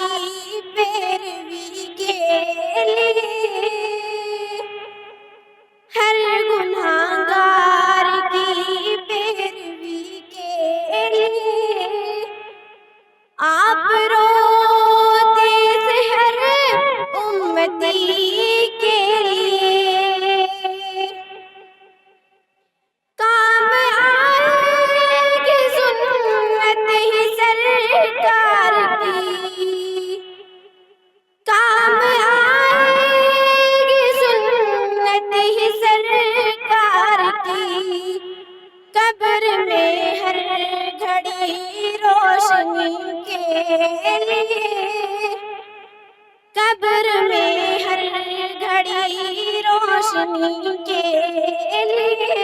کی پیروی کے لیے، ہر گنہگار کی پیروی کے لیے آپ روتے تھے ہر امتی کے لیے۔ کام آئے گی سنت ہی سرکار کی، کام آئے گی سنت ہی سرکار کی، قبر میں ہر گھڑی روشنی کے لیے، قبر میں ہر گھڑی روشنی کے لیے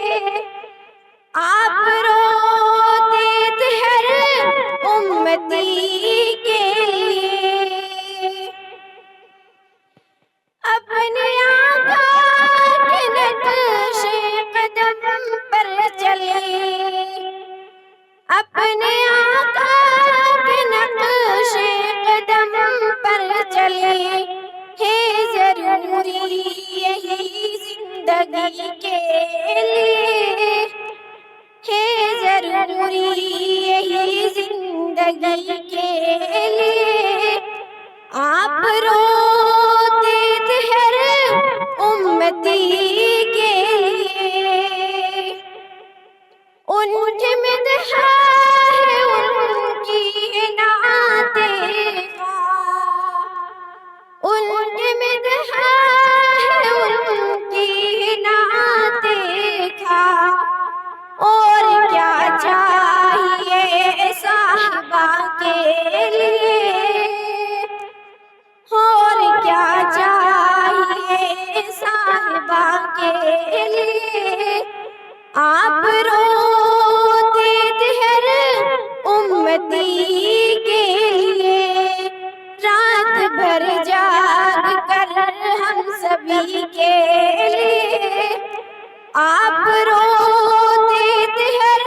آپ روتے تھے ہر امتی کے لیے۔ اپنے آقا کے نقش قدم پر چلے، اپنے آقا کے نقش قدم پر چلے، ہے ضروری یہی زندگی کے لیے، ہے ضروری یہی زندگی کے لیے آپ روتے تھے ہر امتی کے لیے۔ ان کی مدح ہے ان کی نعت خواہ، ان کی مدح ہے ان کی نعت خواہ، اور کیا چاہیے صحابہ کے لیے، اور کیا چاہیے صحابہ کے لیے آپ روتے تھے ہر امتی کے لیے۔ رات بھر جاگ کر ہم سبھی کے لیے آپ روتے تھے ہر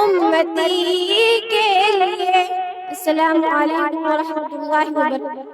امتی کے لیے۔ السلام علیکم ورحمۃ اللہ وبرکاتہ۔